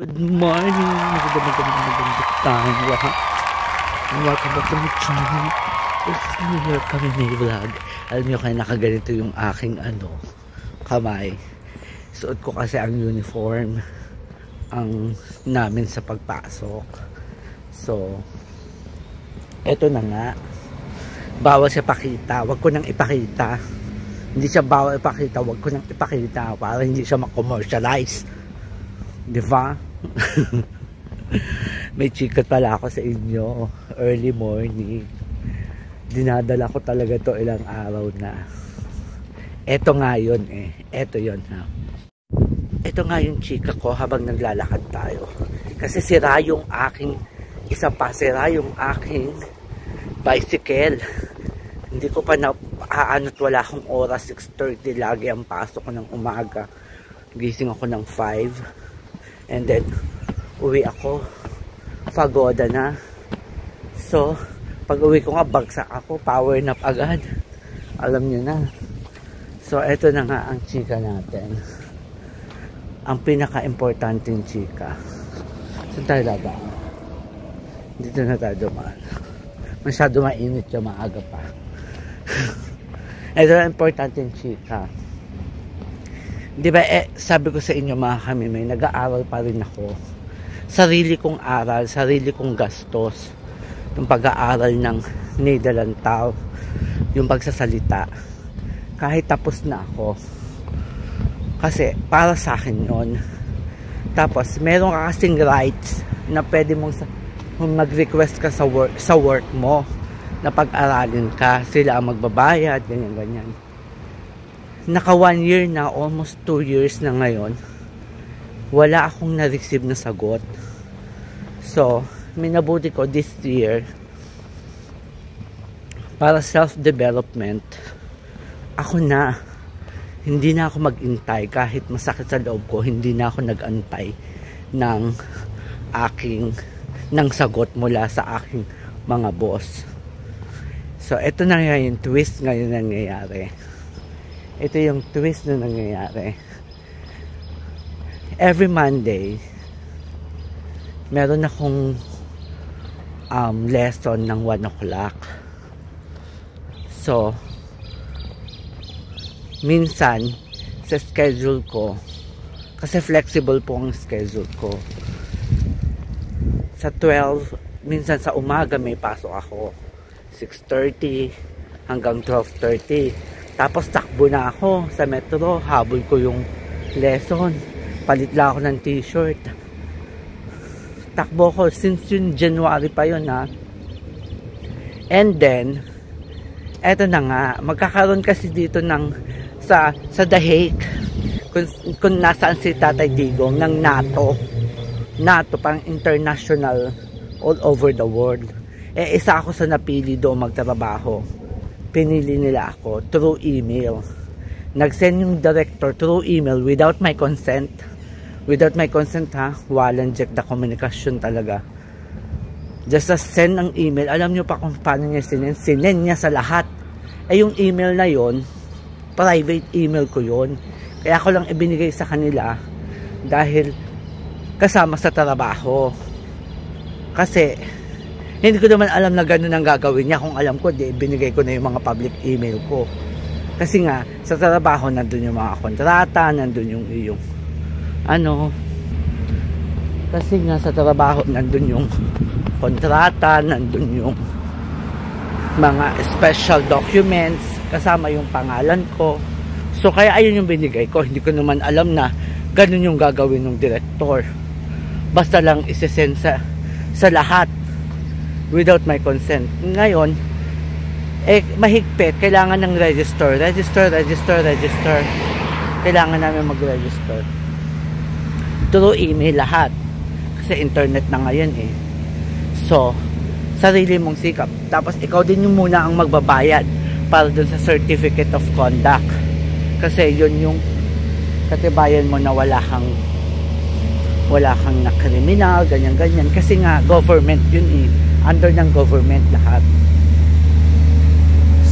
Good morning! Magandang time lahat. Welcome back to my channel. It's New Year kami may vlog. Alam niyo kaya nakaganito yung aking kamay. Suot ko kasi ang uniform ang namin sa pagpasok. So, eto na nga. Bawal siya pakita. Wag ko nang ipakita. Hindi siya bawal ipakita. Wag ko nang ipakita para hindi siya ma-commercialize. Diba? May chikat pala ako sa inyo. Early morning. Dinadala ko talaga to ilang araw na. Eto nga yun eh. Eto yun ha. Eto nga yung chika ko habang naglalakad tayo. Kasi sira yung aking sira yung aking bicycle. Hindi ko pa aanot, wala akong oras. 6:30 lagi ang pasok ko ng umaga. Gising ako ng 5. And then, uwi ako. Pagoda na. So, pag uwi ko nga, bagsak ako. Power nap agad. Alam nyo na. So, eto na nga ang chika natin. Ang pinaka-importanting chika. Saan tayo laba? Dito na tayo dumaan. Masyado mainit yung maaga pa. Eto na importanting chika. Di ba, sabi ko sa inyo mga kami, may nag-aaral pa rin ako. Sarili kong aral, sarili kong gastos. Yung pag-aaral ng Nederlantaal, yung pagsasalita. Kahit tapos na ako. Kasi, para sa akin yun. Tapos, meron ka kasing rights na pwede mong mag-request ka sa work mo na pag-aralin ka. Sila ang magbabayad, ganyan-ganyan. Naka 1 year na, almost 2 years na ngayon, wala akong na-receive na sagot. So, minabuti ko this year, para self-development, ako na, hindi na ako mag-intay, kahit masakit sa loob ko, hindi na ako nag-antay ng sagot mula sa aking mga boss. So, ito na nga yung twist ngayon nangyayari. Ito yung twist na nangyayari. Every Monday, meron akong lesson ng 1 o'clock. So, minsan, sa schedule ko, kasi flexible po ang schedule ko. Sa 12, minsan sa umaga may pasok ako. 6:30 hanggang 12:30. Tapos takbo na ako sa metro, habol ko yung lesson, palit lang ako ng t-shirt, takbo ko since yung January pa yun ha. And then eto na nga, magkakaroon kasi dito ng sa The Hague, kung nasaan si Tatay Digong, ng NATO pang international, all over the world. Isa ako sa napili doon magtrabaho. Pinili nila ako through email. Nag-send yung director through email without my consent. Without my consent ha. Walang check the communication talaga. Just send ang email. Alam nyo pa kung paano niya sinend? Sinend niya sa lahat. Yung email na yon, private email ko yon. Kaya ako lang ibinigay sa kanila dahil kasama sa trabaho. Kasi hindi ko naman alam na gano'n ang gagawin niya. Kung alam ko, binigay ko na yung mga public email ko. Kasi nga, sa trabaho, nandun yung mga kontrata, nandun yung kasi nga sa trabaho, nandun yung kontrata, nandun yung mga special documents, kasama yung pangalan ko. So, kaya ayun yung binigay ko. Hindi ko naman alam na gano'n yung gagawin ng director. Basta lang isesend sa lahat. Without my consent. Ngayon, mahigpit. Kailangan ng register. Kailangan namin mag-register. Through email lahat. Kasi internet na ngayon eh. So, sarili mong sikap. Tapos, ikaw din yung muna ang magbabayad para dun sa certificate of conduct. Kasi yun yung katibayan mo na wala kang na kriminal, ganyan-ganyan. Kasi nga, government yun eh. Under ng government lahat.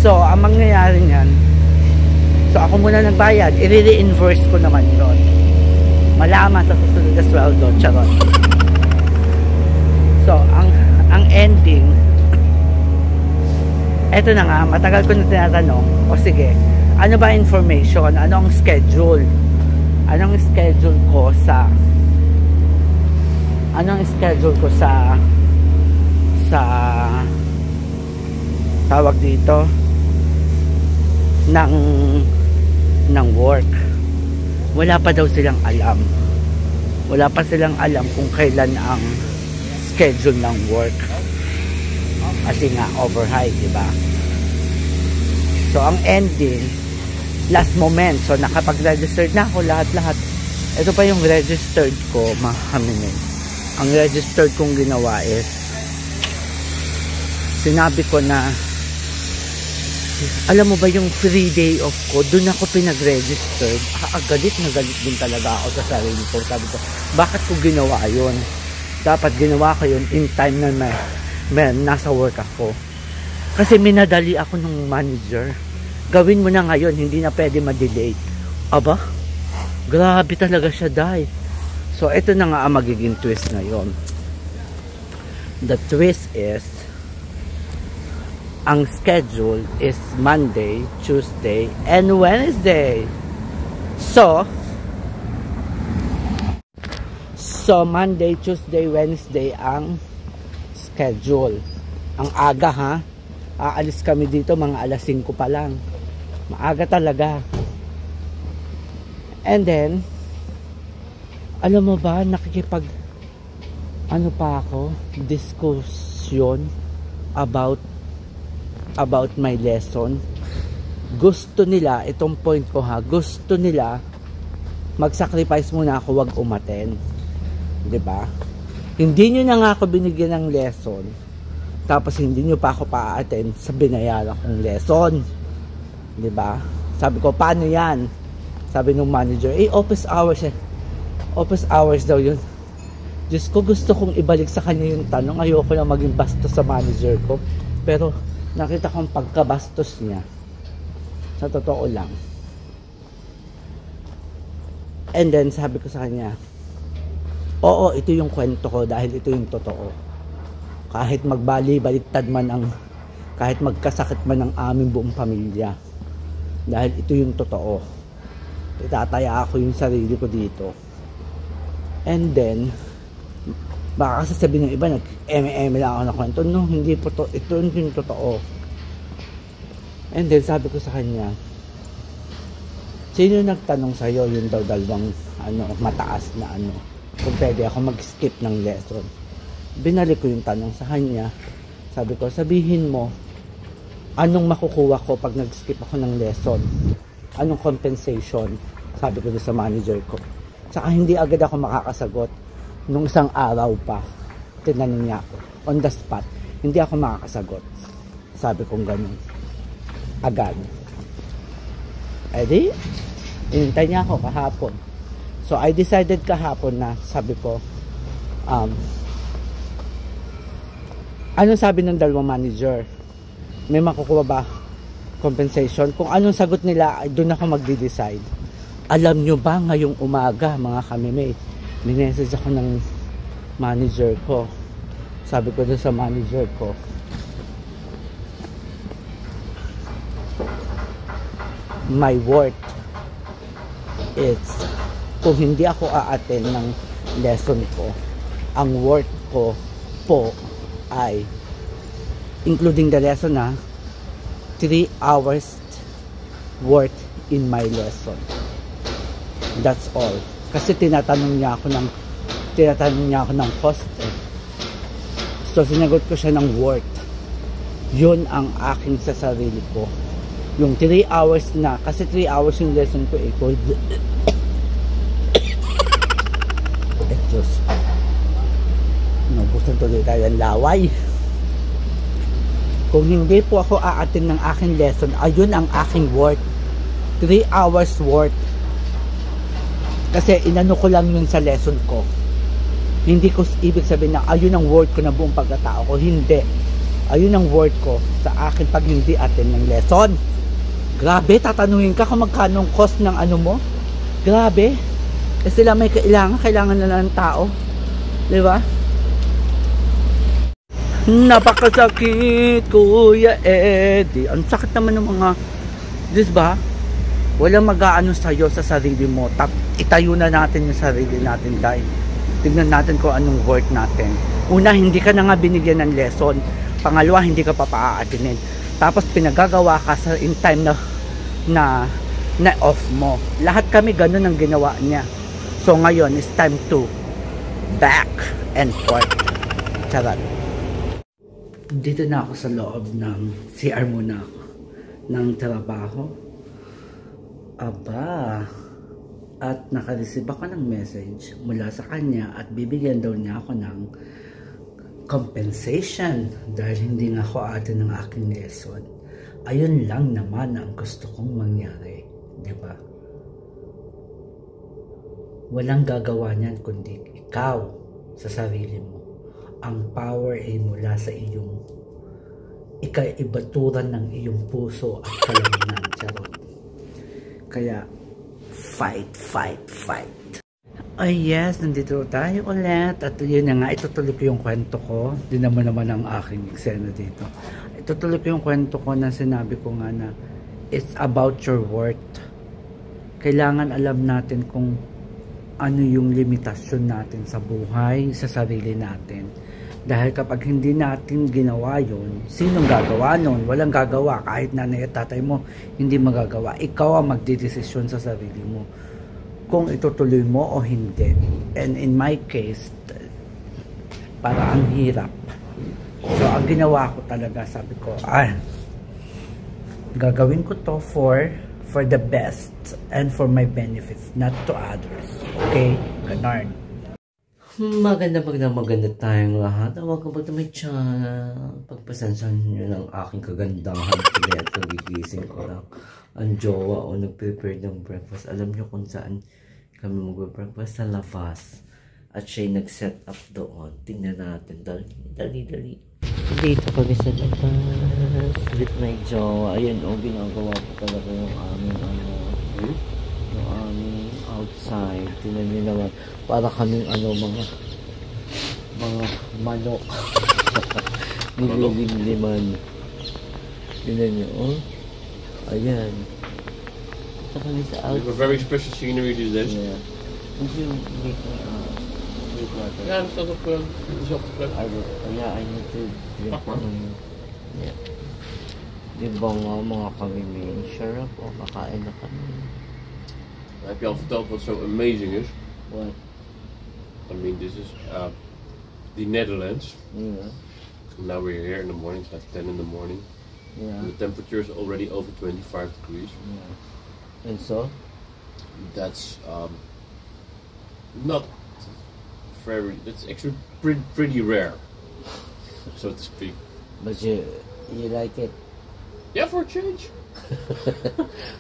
So, ang mangyayari niyan, so ako muna nagbayad, i-re-inverse ko naman yun. malaman sa susunod na sweldo. Charot. So, ang ending, eto na nga, matagal ko na tinatanong, o sige, ano ba information? Anong schedule? Anong schedule ko sa tawag dito ng work? Wala pa daw silang alam. Wala pa silang alam kung kailan ang schedule ng work. Kasi nga overhire, diba? So ang ending, last moment, so nakapag-registered na ako lahat. Ito pa yung registered ko, mga kamimig. Ang registered kong ginawa is, sinabi ko na, alam mo ba yung free day off ko, dun ako pinag-registered. Galit na galit din talaga ako sa sarili ko. Sabi ko, bakit ko ginawa yun? Dapat ginawa ko yun in time na nasa work ako. Kasi minadali ako ng manager. Gawin mo na ngayon, hindi na pwede ma-delay. Aba, grabe talaga siya, dahil. So, ito na nga ang magiging twist ngayon. The twist is, ang schedule is Monday, Tuesday, and Wednesday. So Monday, Tuesday, Wednesday ang schedule. Ang aga, ha? Aalis kami dito mga alas 5 pa lang. Maaga talaga. And then, alam mo ba, nakikipag discussion about my lesson. Gusto nila, itong point ko ha, gusto nila mag-sacrifice muna ako, wag umaten. 'Di ba? Hindi nyo na nga ako binigyan ng lesson, tapos hindi nyo pa ako pa-attend sa binayaran kong lesson. 'Di ba? Sabi ko, paano yan? Sabi nung manager, office hours eh. Office hours daw yun. Diyos ko, gusto kong ibalik sa kanya yung tanong. Ayoko na maging bastos sa manager ko. Pero nakita kong pagkabastos niya. Sa totoo lang. And then sabi ko sa kanya, oo, ito yung kwento ko dahil ito yung totoo. Kahit magbali-baliktad man kahit magkasakit man ang aming buong pamilya. Dahil ito yung totoo. Itataya ako yung sarili ko dito. And then, baka sasabihin ng iba, nag-eme-eme lang ako na kwento. No, hindi po to. Ito yung totoo. And then, sabi ko sa kanya, sino nagtanong sa'yo yung daw dalawang mataas na kung pwede ako mag-skip ng lesson? Binalik ko yung tanong sa kanya. Sabi ko, sabihin mo, anong makukuha ko pag nag-skip ako ng lesson? Anong compensation? Sabi ko sa manager ko. Saka hindi agad ako makakasagot. Nung isang araw pa, tinanong niya ako, on the spot, hindi ako makakasagot. Sabi kong ganun. Agad. Edi, inintay niya ako kahapon. So, I decided kahapon na, sabi ko, anong sabi ng dalawang manager? May makukuha ba compensation? Kung anong sagot nila, doon ako magde-decide. Alam nyo ba ngayong umaga, mga kamimay, minessage ako ng manager ko. Sabi ko doon sa manager ko, my worth is, kung hindi ako a-attend ng lesson ko, ang worth ko po ay, including the lesson 3 hours worth in my lesson. That's all. Kasi tinatanong niya ako ng cost eh. So sinagot ko siya ng worth. Yun ang aking sa sarili ko. Yung 3 hours na, kasi 3 hours yung lesson ko eh. Diyos. Nabusan tuloy tayo ng laway. Kung hindi po ako a-attend ng aking lesson, ayun ang aking worth. 3 hours worth. Kasi inano ko lang yun sa lesson ko. Hindi ko ibig sabihin na ayun ang worth ko na buong pagkatao ko. Hindi. Ayun ang worth ko sa akin pag hindi attend ng lesson. Grabe, tatanungin ka kung magkano ang cost ng mo. Grabe. Eh sila may kailangan na ng tao. Di ba? Napakasakit, Kuya Eddie. Ang sakit naman ng mga, di ba? Walang mag-aano sa'yo sa sarili mo. Itayo na natin yung sarili natin, dahil tignan natin kung anong work natin. Una, hindi ka na nga binigyan ng lesson. Pangalawa, hindi ka pa paaatinin. Tapos pinagagawa ka sa in time na off mo. Lahat kami ganun ang ginawa niya. So ngayon, it's time to back and forth. Charot. Dito na ako sa loob ng CR muna ako ng trabaho. Aba, at nakareceive ako ng message mula sa kanya at bibigyan daw niya ako ng compensation dahil hindi nga ako atin ng aking lesson. Ayun lang naman ang gusto kong mangyari, di ba? Walang gagawa niyan kundi ikaw sa sarili mo. Ang power ay mula sa iyong ikaibaturan ng iyong puso at kalamnan. Charot. Kaya fight, fight, fight. Ay yes, nandito tayo ulit. At yun na nga, itutuloy ko yung kwento ko. Di naman ang aking eksena dito. Itutuloy ko yung kwento ko na sinabi ko nga na it's about your worth. Kailangan alam natin kung ano yung limitasyon natin sa buhay, sa sarili natin. Dahil kapag hindi natin ginawa yun, sinong gagawa nun? Walang gagawa. Kahit nanay at tatay mo, hindi magagawa. Ikaw ang magdidesisyon sa sarili mo kung itutuloy mo o hindi. And in my case, para ang hirap. So, ang ginawa ko talaga, sabi ko, gagawin ko to for the best and for my benefits, not to others. Okay? Ganon. Maganda tayong lahat. Huwag ka may tiyan. Pagpasensan nyo ng aking kagandahan. Kaya ito, gigising ko lang. Ang jowa o nag-prepare ng breakfast. Alam nyo kung saan kami mag-breakfast? Sa labas. At siya'y nag-set up doon. Tingnan natin. Dali. Dito kami sa labas. With my jowa. Ayan o, ginagawa ko talaga yung aming yung aming outside. Tingnan nyo naman. Para kaming mga manok. Nililimliman. Tingnan nyo, oh. Ayan. Ito kami sa outside. We have a very special scenery these days. Yeah. Would you make water? Yeah, I'm still up. Yeah, I need to drink. Yeah. Diba nga mga kami may syrup o kakain na kami. Heb je al verteld wat zo amazing is? What? I mean, this is the Netherlands. Yeah. Now we're here in the morning, it's like 10 in the morning. Yeah. And the temperature is already over 25 degrees. Yeah. And so? That's not very, that's actually pretty rare, so to speak. But you like it? Yeah, for a change.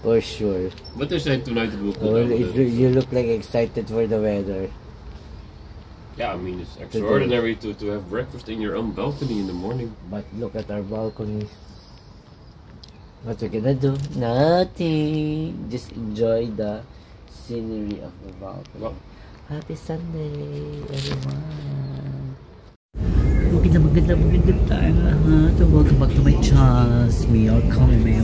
For sure. But they say tonight it will cool well, down. You look like excited for the weather. Yeah, I mean it's extraordinary to have breakfast in your own balcony in the morning. But look at our balcony. What we're gonna do? Nothing. Just enjoy the scenery of the balcony. Well, happy Sunday, everyone. Maganda tayo lahat. Welcome back to my channel. Me, all kami may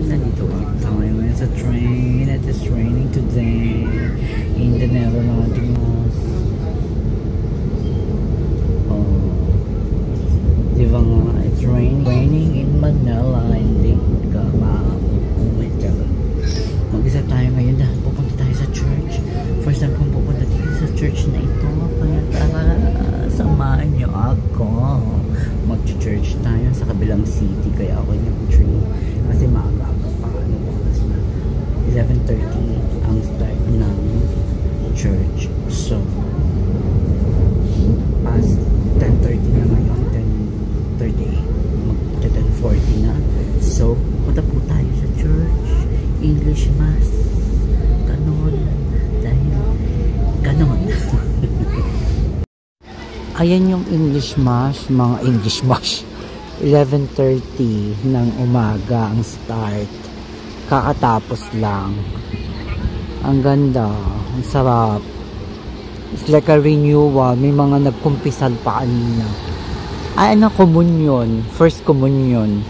nandito tayo ngayon sa train. It is raining today in the Netherlands. Oh, diba nga? It's raining in Manila. Hindi ka ma-uwi ka. Mag-isa tayo ngayon dahil pupunta tayo sa church. First time kong pupunta dito sa church na ito. Kaya tara, samahan niyo ako. Mag-church tayo sa kabilang city. Kaya ako nag-train. Kasi maaga-aga pa. Oras na 11:30 ang start ng church. So, past 10:30 na ngayon. 10:38. Mag-10:40 na. So, punta po tayo sa church. English Mass. Ganon. Dahil ganon. Ayan yung English Mass, mga English Mass. 11:30 ng umaga ang start. Kakatapos lang. Ang ganda. Ang sarap. It's like a renewal. May mga nagkumpisal pa kanina. Ay, ano, communion. First communion.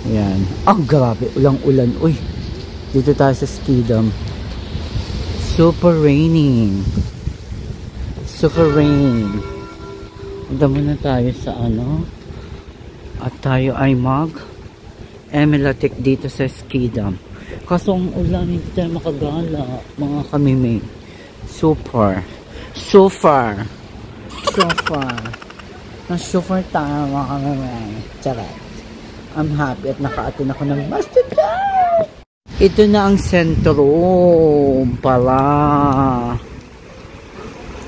Ayan. Ang grabe. Ulang-ulan. Uy. Dito tayo sa Skidam. Super raining. Super rain. Punta muna tayo sa ano. At tayo ay Emelatic dito sa Skidam. Kaso ang ulan, hindi tayo makagala. Mga kamimay. Super tayo mga kamimay. Charot. I'm happy at naka-attend ako ng Mastercard. Ito na ang sentrum pala.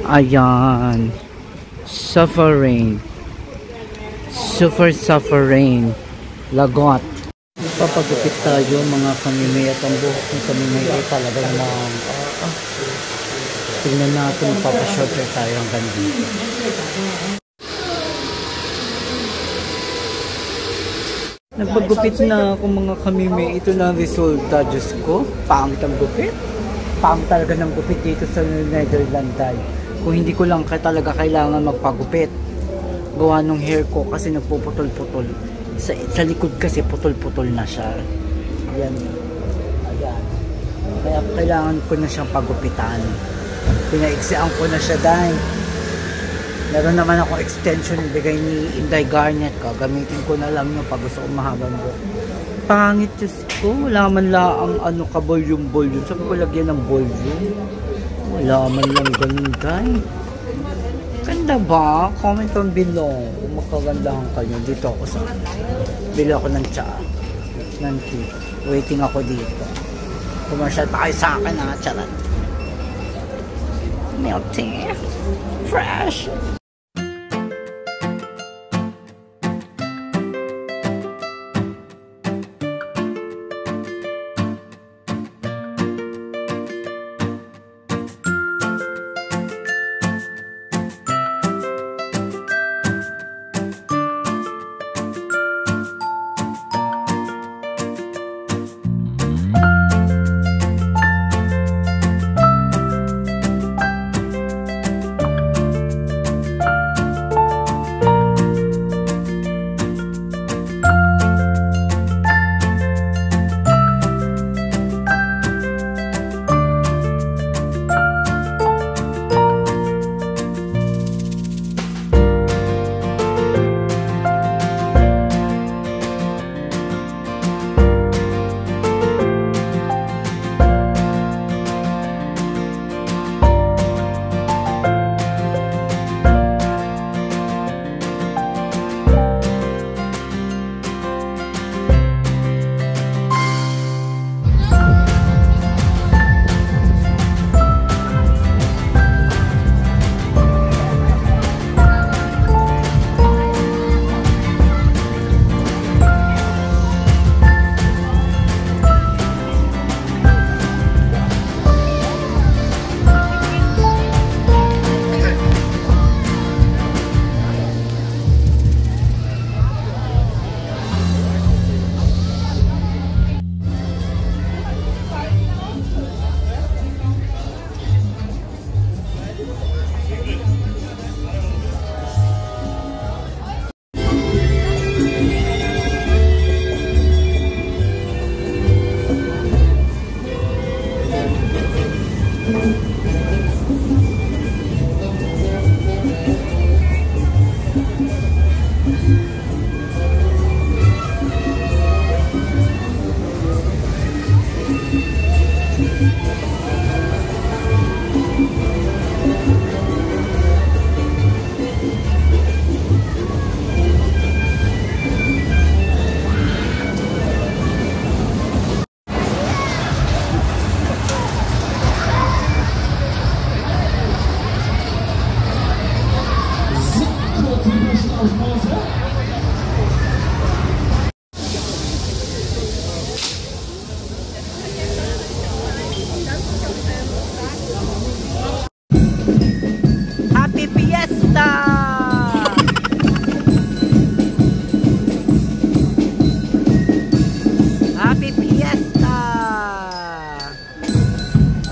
Ayan. Suffering. Suffering. Lagot. Papagupit tayo mga kamimay at ang buhok ng kamimay ay talaga namang tingnan natin, papashorter tayo hanggang dito. Nagpagupit na ako mga kamimay. Ito na ang resulta. Diyos ko, pangit ang gupit. Pangit talaga ng gupit dito sa Netherlands. Kung hindi ko lang talaga kailangan magpagupit. Gawa nung hair ko kasi nagpuputol-putol. Sa likod kasi putol-putol na siya. Ayan. Ayan. Kaya kailangan ko na siyang pagupitan. Pinaiksian ko na siya dahil meron naman ako extension bigay ni Inday Garnet. Gagamitin ko na lang yun pag gusto ko mahabang buhok. Pangit Diyos ko. Wala man lang ang ano ka volume. Sabi ko lagyan ng volume. Wala man lang ganun dahil. Ganda ba? Comment on below kung makagandahan kayo. Dito ako sa bili ako ng tsa ng tea. Waiting ako dito. Commercial pa kayo sa akin ha. Charot. Milk tea. Fresh.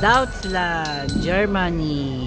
Deutschland, Germany.